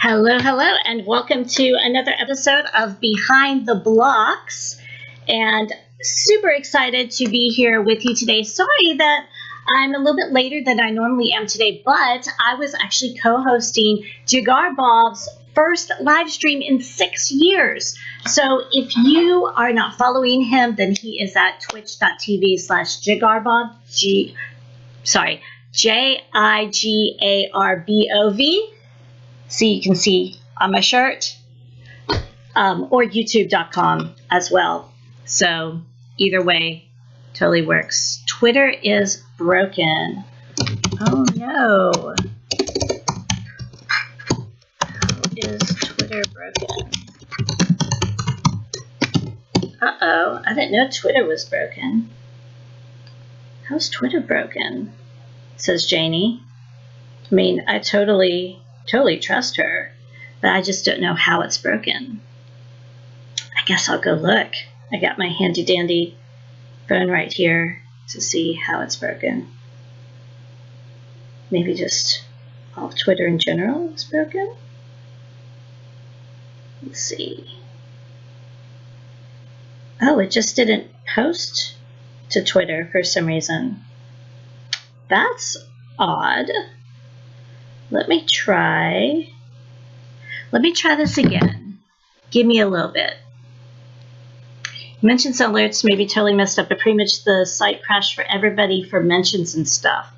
Hello, hello, and welcome to another episode of Behind the Blocks. And super excited to be here with you today. Sorry that I'm a little bit later than I normally am today, but I was actually co-hosting Jigar Bob's first live stream in 6 years. So if you are not following him, then he is at twitch.tv/JigarBob, JIGARBOV. So you can see on my shirt, or youtube.com as well. So either way, totally works. Twitter is broken. Oh no. How is Twitter broken? Uh-oh, I didn't know Twitter was broken. How's Twitter broken? Says Janie. I mean, I totally trust her, but I just don't know how it's broken. I guess I'll go look. I got my handy dandy phone right here to see how it's broken. Maybe just all of Twitter in general is broken. Let's see. Oh, it just didn't post to Twitter for some reason. That's odd. Let me try this again. Give me a little bit. Mentions alerts may be totally messed up, but pretty much the site crashed for everybody for mentions and stuff.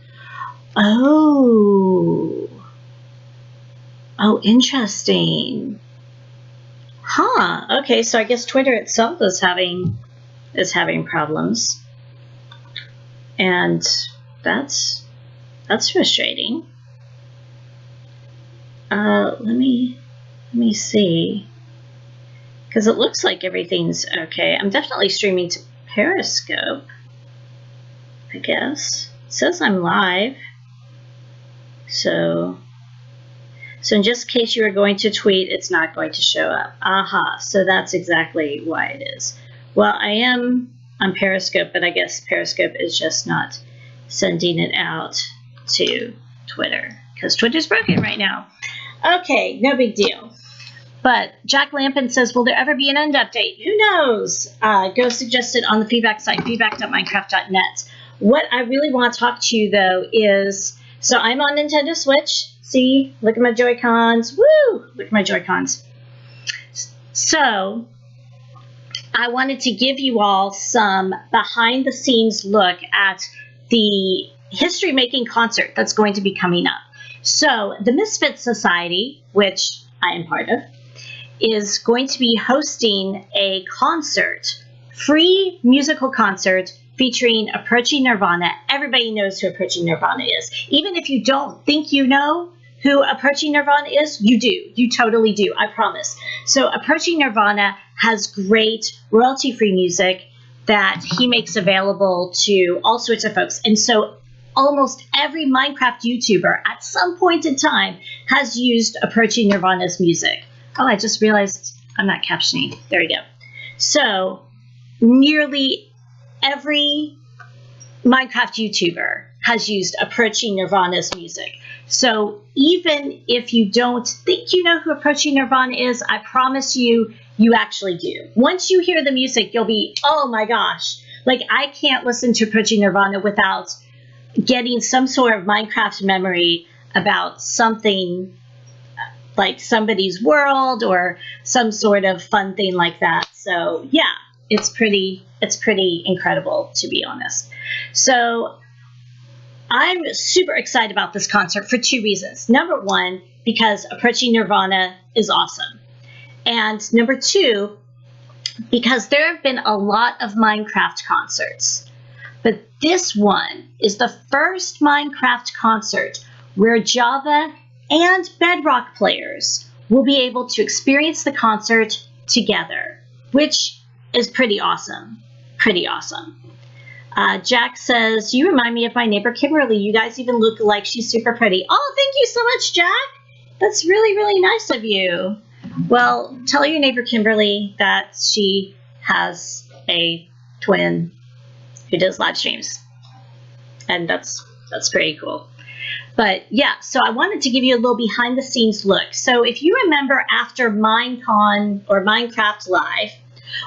Oh, interesting. Huh. Okay, so I guess Twitter itself is having problems, and that's frustrating. Let me see, because it looks like everything's okay. I'm definitely streaming to Periscope, I guess. It says I'm live. So in just in case you are going to tweet, it's not going to show up. Aha, so that's exactly why it is. Well, I am on Periscope, but I guess Periscope is just not sending it out to Twitter, because Twitter's broken right now. Okay, no big deal. But Jack Lampin says, will there ever be an end update? Who knows? Go suggest it on the feedback site, feedback.minecraft.net. What I really want to talk to you, though, is, so I'm on Nintendo Switch. See? Look at my Joy-Cons. Woo! Look at my Joy-Cons. So I wanted to give you all some behind-the-scenes look at the history-making concert that's going to be coming up. So the Misfit Society, which I am part of, is going to be hosting a concert, free musical concert featuring Approaching Nirvana. Everybody knows who Approaching Nirvana is. Even if you don't think you know who Approaching Nirvana is, you do. You totally do, I promise. So Approaching Nirvana has great royalty-free music that he makes available to all sorts of folks. And so almost every Minecraft YouTuber at some point in time has used Approaching Nirvana's music. Oh, I just realized I'm not captioning. There we go. So nearly every Minecraft YouTuber has used Approaching Nirvana's music. So even if you don't think you know who Approaching Nirvana is, I promise you, you actually do. Once you hear the music, you'll be, oh my gosh. Like, I can't listen to Approaching Nirvana without getting some sort of Minecraft memory about something like somebody's world or some sort of fun thing like that. So yeah, it's pretty incredible, to be honest. So I'm super excited about this concert for two reasons. Number one, because Approaching Nirvana is awesome. And number two, because there have been a lot of Minecraft concerts. But this one is the first Minecraft concert where Java and Bedrock players will be able to experience the concert together, which is pretty awesome. Pretty awesome. Jack says, you remind me of my neighbor Kimberly. You guys even look alike. She's super pretty. Oh, thank you so much, Jack. That's really, really nice of you. Well, tell your neighbor Kimberly that she has a twin who does live streams. And that's pretty cool. But yeah, so I wanted to give you a little behind the scenes look. So if you remember after Minecon or Minecraft Live,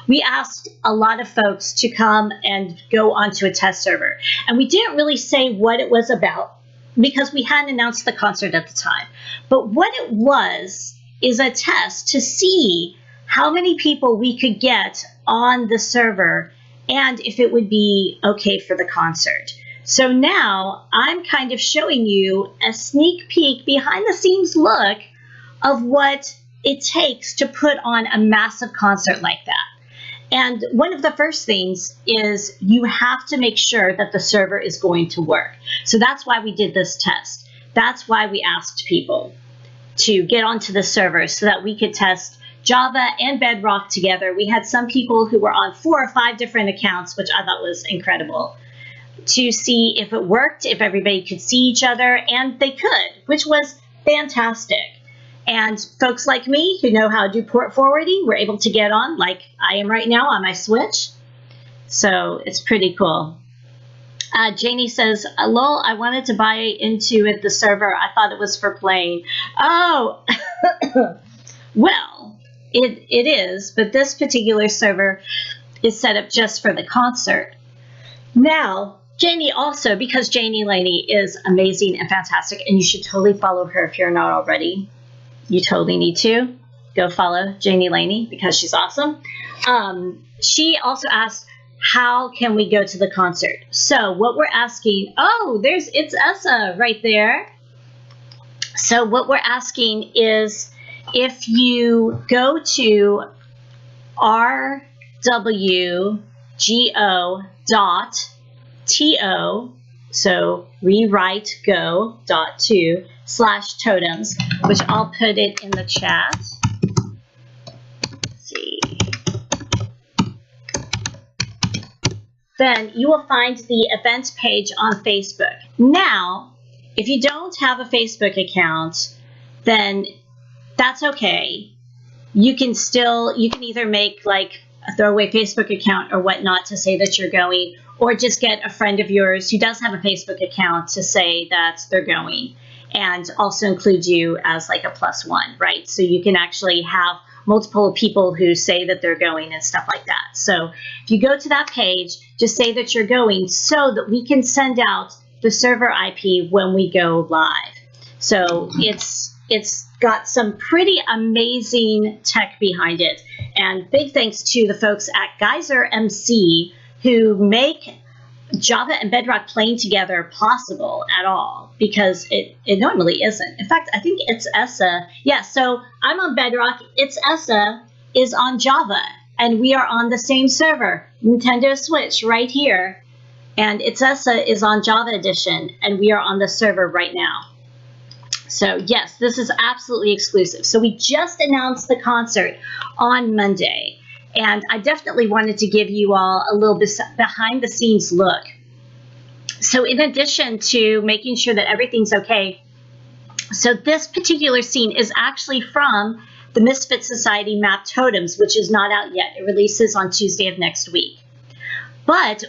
we asked a lot of folks to come and go onto a test server. And we didn't really say what it was about because we hadn't announced the concert at the time. But what it was is a test to see how many people we could get on the server and if it would be okay for the concert. So now I'm kind of showing you a sneak peek, behind the scenes look of what it takes to put on a massive concert like that. And one of the first things is you have to make sure that the server is going to work. So that's why we did this test. That's why we asked people to get onto the server so that we could test Java and Bedrock together. We had some people who were on 4 or 5 different accounts, which I thought was incredible, to see if it worked, if everybody could see each other, and they could, which was fantastic. And folks like me who know how to do port forwarding were able to get on, like I am right now on my Switch. So it's pretty cool. Janie says, lol, I wanted to buy into it, the server. I thought it was for playing. Oh, well, it is, but this particular server is set up just for the concert. Now, Janie also, because Janie Laney is amazing and fantastic, and you should totally follow her if you're not already. You totally need to go follow Janie Laney because she's awesome. She also asked, how can we go to the concert? So what we're asking, it's Essa right there. So what we're asking is if you go to rwgo.to, so rewrite-go.to/totems, which I'll put it in the chat. Let's see. Then you will find the events page on Facebook. Now, if you don't have a Facebook account, then that's okay. You can either make like a throwaway Facebook account or whatnot to say that you're going, or just get a friend of yours who does have a Facebook account to say that they're going, and also include you as like a +1, right? So you can actually have multiple people who say that they're going and stuff like that. So if you go to that page, just say that you're going so that we can send out the server IP when we go live. So it's got some pretty amazing tech behind it. And big thanks to the folks at Geyser MC who make Java and Bedrock playing together possible at all, because it normally isn't. In fact, I think it's Essa. Yeah, so I'm on Bedrock. It's Essa is on Java, and we are on the same server, Nintendo Switch, right here. And it's Essa is on Java Edition, and we are on the server right now. So yes, this is absolutely exclusive. So we just announced the concert on Monday. And I definitely wanted to give you all a little bit behind the scenes look. So in addition to making sure that everything's okay, so this particular scene is actually from the Misfit Society map Totems, which is not out yet. It releases on Tuesday of next week. But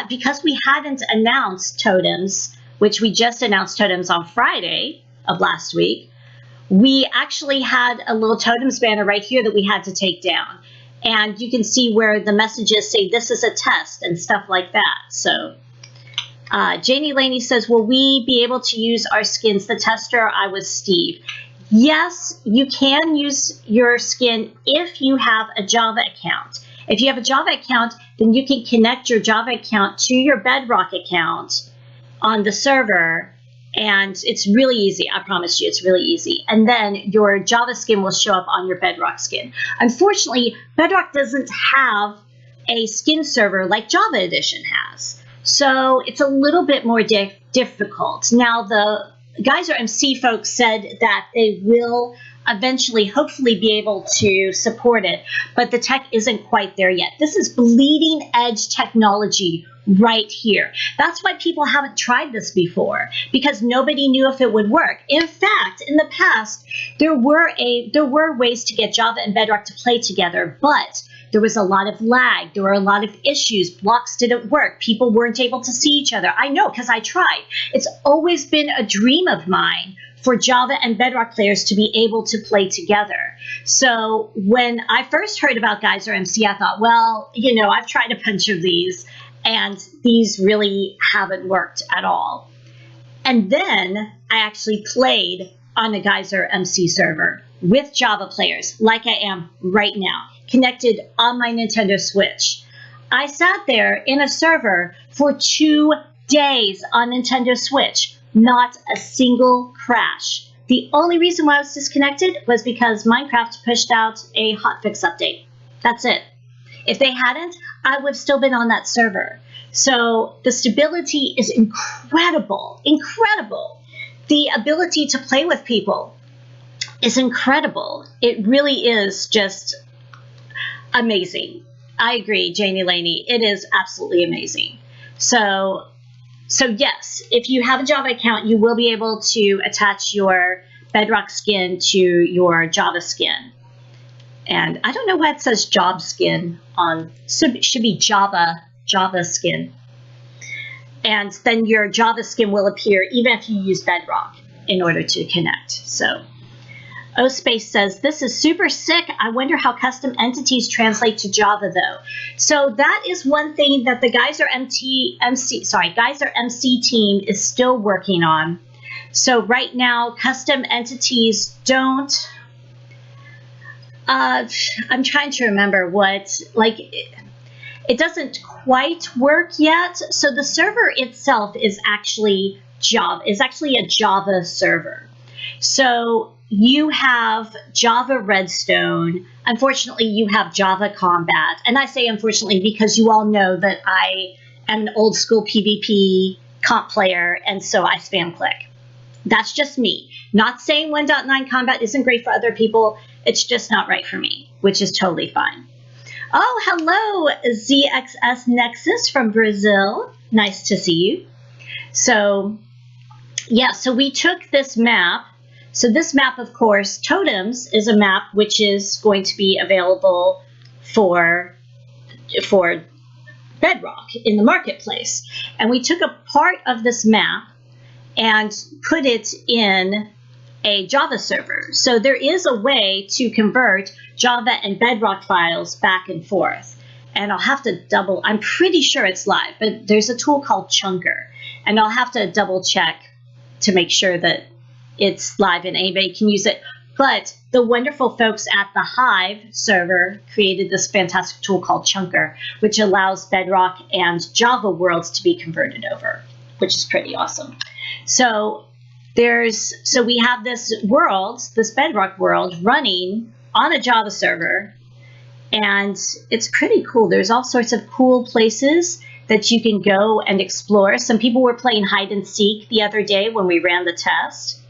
because we hadn't announced Totems, which we just announced Totems on Friday of last week, we actually had a little Totems banner right here that we had to take down. And you can see where the messages say this is a test and stuff like that. So Janie Laney says, will we be able to use our skins? The tester, I was Steve. Yes, you can use your skin if you have a Java account. If you have a Java account, then you can connect your Java account to your Bedrock account on the server. And it's really easy. I promise you, it's really easy. And then your Java skin will show up on your Bedrock skin. Unfortunately, Bedrock doesn't have a skin server like Java Edition has. So it's a little bit more difficult. Now, the Geyser MC folks said that they will eventually, hopefully, be able to support it. But the tech isn't quite there yet. This is bleeding edge technology right here. That's why people haven't tried this before, because nobody knew if it would work. In fact, in the past, there were ways to get Java and Bedrock to play together, but There was a lot of lag. There were a lot of issues. Blocks didn't work. People weren't able to see each other. I know, because I tried. It's always been a dream of mine for Java and Bedrock players to be able to play together. So when I first heard about Geyser MC, I thought, well, you know, I've tried a bunch of these, and these really haven't worked at all. And then I actually played on a Geyser MC server with Java players, like I am right now, connected on my Nintendo Switch. I sat there in a server for 2 days on Nintendo Switch, not a single crash. The only reason why I was disconnected was because Minecraft pushed out a hotfix update. That's it. If they hadn't, I would have still been on that server. So the stability is incredible, incredible. The ability to play with people is incredible. It really is just amazing. I agree, Janie Laney. It is absolutely amazing. So yes, if you have a Java account, you will be able to attach your Bedrock skin to your Java skin. And I don't know why it says Job skin on, should be Java skin. And then your Java skin will appear even if you use Bedrock in order to connect. So O-Space says, this is super sick. I wonder how custom entities translate to Java, though. So that is one thing that the Geyser MC team is still working on. So right now, custom entities don't... I'm trying to remember what... It doesn't quite work yet. So the server itself is actually a Java server. So you have Java Redstone. Unfortunately, you have Java Combat. And I say unfortunately because you all know that I am an old school PvP comp player, and so I spam click. That's just me. Not saying 1.9 Combat isn't great for other people. It's just not right for me, which is totally fine. Oh, hello, ZXS Nexus from Brazil. Nice to see you. So, yeah, so we took this map. So this map, of course, Totems, is a map which is going to be available for Bedrock in the marketplace. And we took a part of this map and put it in a Java server. So there is a way to convert Java and Bedrock files back and forth. And I'll have to I'm pretty sure it's live, but there's a tool called Chunker. And I'll have to double check to make sure that it's live and anybody can use it. But the wonderful folks at the Hive server created this fantastic tool called Chunker, which allows Bedrock and Java worlds to be converted over, which is pretty awesome. So we have this world, this Bedrock world, running on a Java server, and it's pretty cool. There's all sorts of cool places that you can go and explore. Some people were playing hide and seek the other day when we ran the test.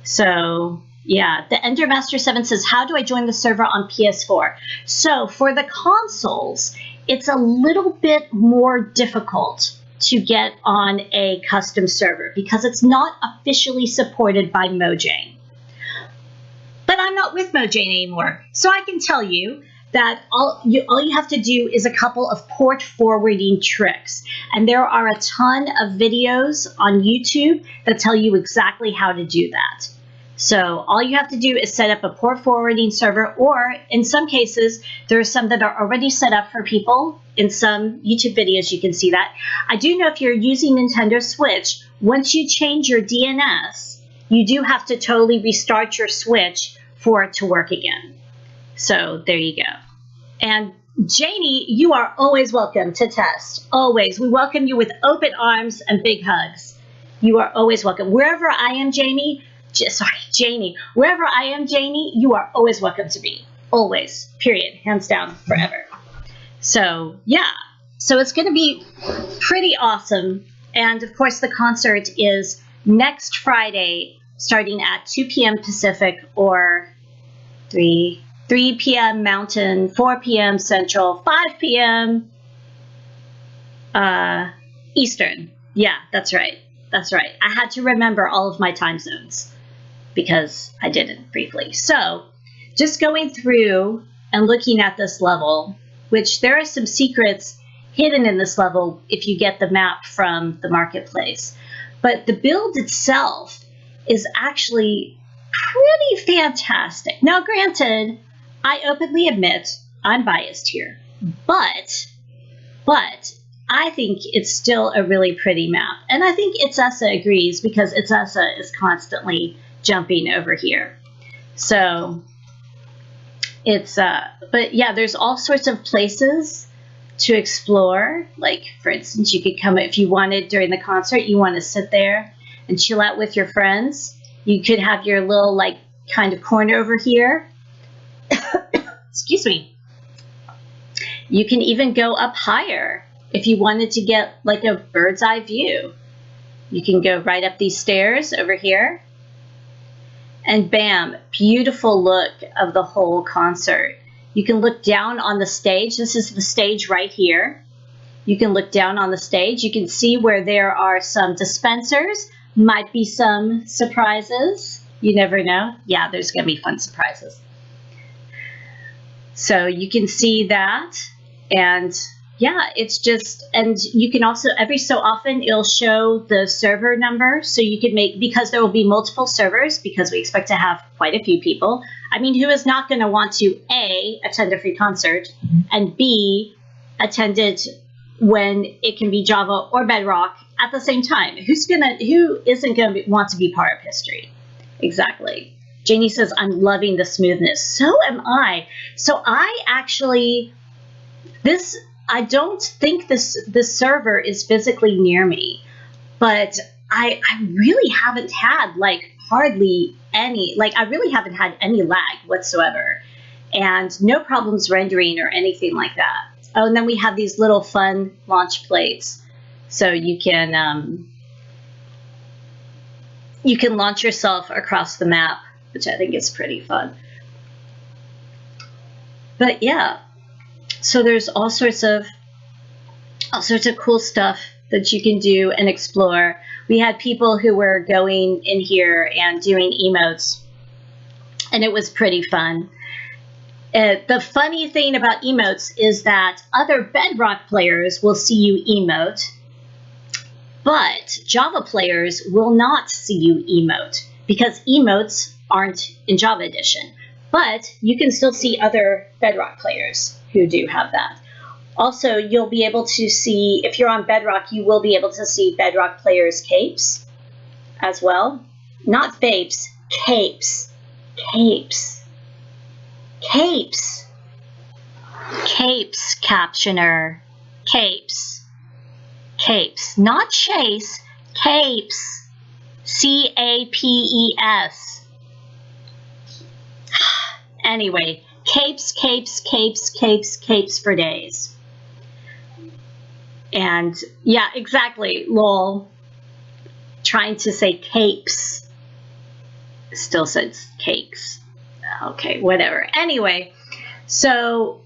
So yeah, the Endermaster 7 says, how do I join the server on PS4? So for the consoles, it's a little bit more difficult to get on a custom server because it's not officially supported by Mojang. But I'm not with Mojang anymore, so I can tell you that all you have to do is a couple of port forwarding tricks. And there are a ton of videos on YouTube that tell you exactly how to do that. So all you have to do is set up a port forwarding server, or in some cases, there are some that are already set up for people. In some YouTube videos, you can see that. I do know if you're using Nintendo Switch, once you change your DNS, you do have to totally restart your Switch for it to work again. So there you go. And Janie, you are always welcome to test. Always. We welcome you with open arms and big hugs. You are always welcome. Wherever I am, Janie, wherever I am, Janie, you are always welcome to be. Always. Period. Hands down. Forever. So, yeah. So it's going to be pretty awesome. And, of course, the concert is next Friday starting at 2 p.m. Pacific or 3 p.m. Mountain, 4 p.m. Central, 5 p.m. Eastern. Yeah, that's right. That's right. I had to remember all of my time zones because I didn't briefly. So just going through and looking at this level, which there are some secrets hidden in this level if you get the map from the marketplace. But the build itself is actually pretty fantastic. Now, granted, I openly admit I'm biased here, but I think it's still a really pretty map. And I think Itsessa agrees, because Itsessa is constantly jumping over here. So it's, but yeah, there's all sorts of places to explore. Like, for instance, you could come, if you wanted during the concert, you want to sit there and chill out with your friends. You could have your little, like, kind of corner over here. Excuse me. You can even go up higher if you wanted to get like a bird's eye view. You can go right up these stairs over here. And bam, beautiful look of the whole concert. You can look down on the stage. This is the stage right here. You can look down on the stage. You can see where there are some dispensers. Might be some surprises. You never know. Yeah, there's going to be fun surprises. So you can see that. And yeah, it's just, and you can also, every so often, it'll show the server number. So you can make, because there will be multiple servers, because we expect to have quite a few people. I mean, who is not going to want to, A, attend a free concert, and B, attend it when it can be Java or Bedrock at the same time? Who isn't going to want to be part of history? Exactly. Janie says, I'm loving the smoothness. So am I. So I actually, I don't think this server is physically near me, but I really haven't had like hardly any, like I really haven't had any lag whatsoever, and no problems rendering or anything like that. Oh, and then we have these little fun launch plates, so you can launch yourself across the map, which I think is pretty fun. But yeah, so there's all sorts of cool stuff that you can do and explore. We had people who were going in here and doing emotes, and it was pretty fun. The funny thing about emotes is that other Bedrock players will see you emote, but Java players will not see you emote, because emotes aren't in Java Edition. But you can still see other Bedrock players who do have that. Also, you'll be able to see, if you're on Bedrock, you will be able to see Bedrock players' capes as well. Not vapes, capes. Capes. Capes. Capes, captioner. Capes. Capes. Not chase, capes. C-A-P-E-S. Anyway, capes, capes, capes, capes, capes for days. And yeah, exactly, lol. Trying to say capes. Still says cakes. Okay, whatever. Anyway, so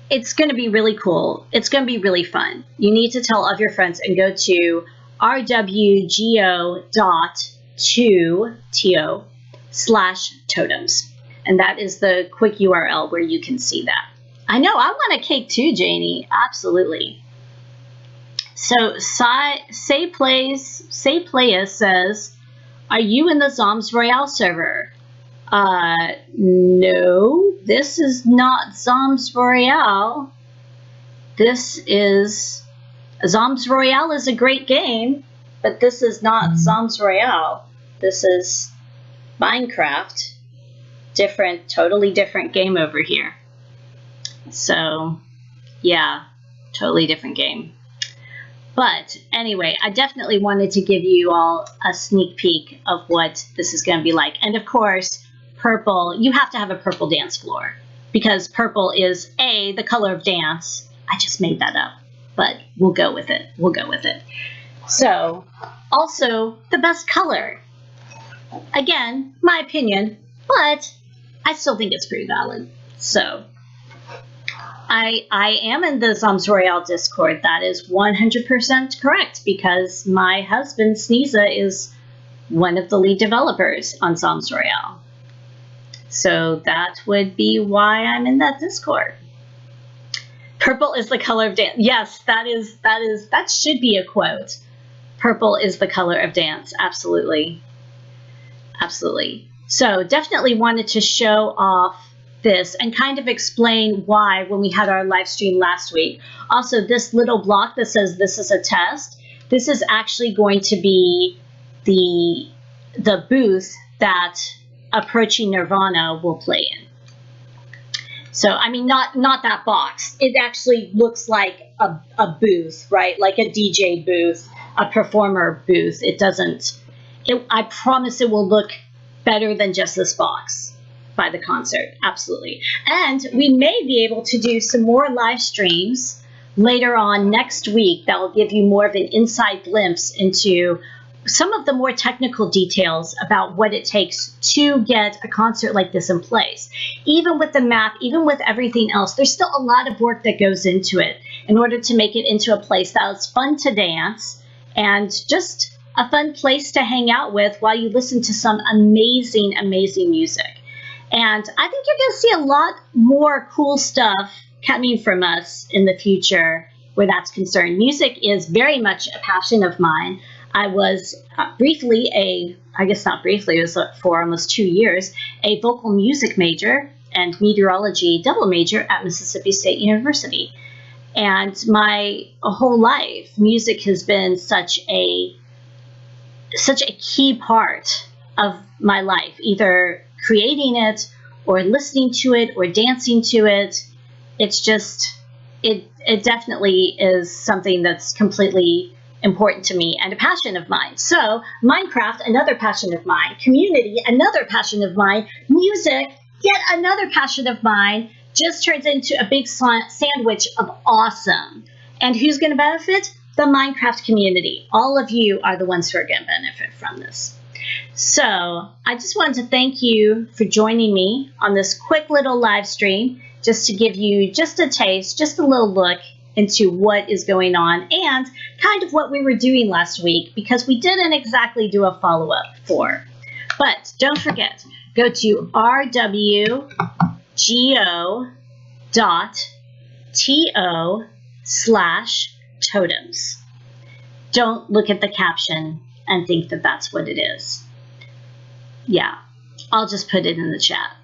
it's going to be really cool. It's going to be really fun. You need to tell all of your friends and go to rwgo.to/totems. And that is the quick URL where you can see that. I know, I want a cake too, Janie. Absolutely. So, Say Playas says, are you in the Zoms Royale server? No, this is not Zoms Royale. Zoms Royale is a great game, but this is not Zoms Royale. This is Minecraft. Totally different game over here. So, yeah, totally different game. But anyway, I definitely wanted to give you all a sneak peek of what this is going to be like. And of course, purple, you have to have a purple dance floor, because purple is the color of dance. I just made that up, but we'll go with it. We'll go with it. So, also the best color. Again, my opinion, but I still think it's pretty valid. So, I am in the Zoms Royale Discord. That is 100% correct, because my husband, Sneeza, is one of the lead developers on Zoms Royale. So that would be why I'm in that Discord. Purple is the color of dance. Yes, that should be a quote. Purple is the color of dance. Absolutely. Absolutely. So definitely wanted to show off this and kind of explain why when we had our live stream last week. Also, this little block that says this is a test, this is actually going to be the booth that Approaching Nirvana will play in. So, I mean, not that box. It actually looks like a booth, right? Like a DJ booth, a performer booth. It doesn't, I promise it will look better than just this box by the concert. Absolutely. And we may be able to do some more live streams later on next week that will give you more of an inside glimpse into some of the more technical details about what it takes to get a concert like this in place. Even with the map, even with everything else, there's still a lot of work that goes into it in order to make it into a place that's fun to dance and just a fun place to hang out with while you listen to some amazing, amazing music. And I think you're going to see a lot more cool stuff coming from us in the future where that's concerned. Music is very much a passion of mine. I was briefly I guess not briefly, it was for almost 2 years, a vocal music major and meteorology double major at Mississippi State University. And my whole life, music has been such a key part of my life, either creating it or listening to it or dancing to it. It's just, it definitely is something that's completely important to me and a passion of mine. So Minecraft, another passion of mine. Community, another passion of mine. Music, yet another passion of mine, just turns into a big sandwich of awesome. And who's going to benefit? The Minecraft community. All of you are the ones who are going to benefit from this. So I just wanted to thank you for joining me on this quick little live stream, just to give you just a taste, just a little look into what is going on and kind of what we were doing last week, because we didn't exactly do a follow-up for. But don't forget, go to rwgo.to/totems. Don't look at the caption and think that that's what it is. Yeah, I'll just put it in the chat.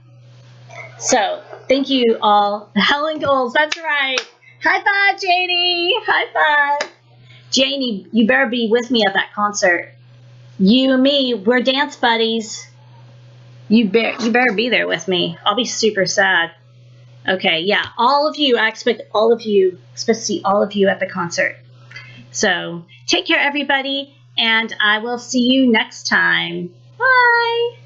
So thank you all. Helen Goals, that's right. High five, Janie. High five. Janie, you better be with me at that concert. You and me, we're dance buddies. You better be there with me. I'll be super sad. Okay, yeah, all of you, I expect all of you, to see all of you at the concert. So take care, everybody, and I will see you next time. Bye.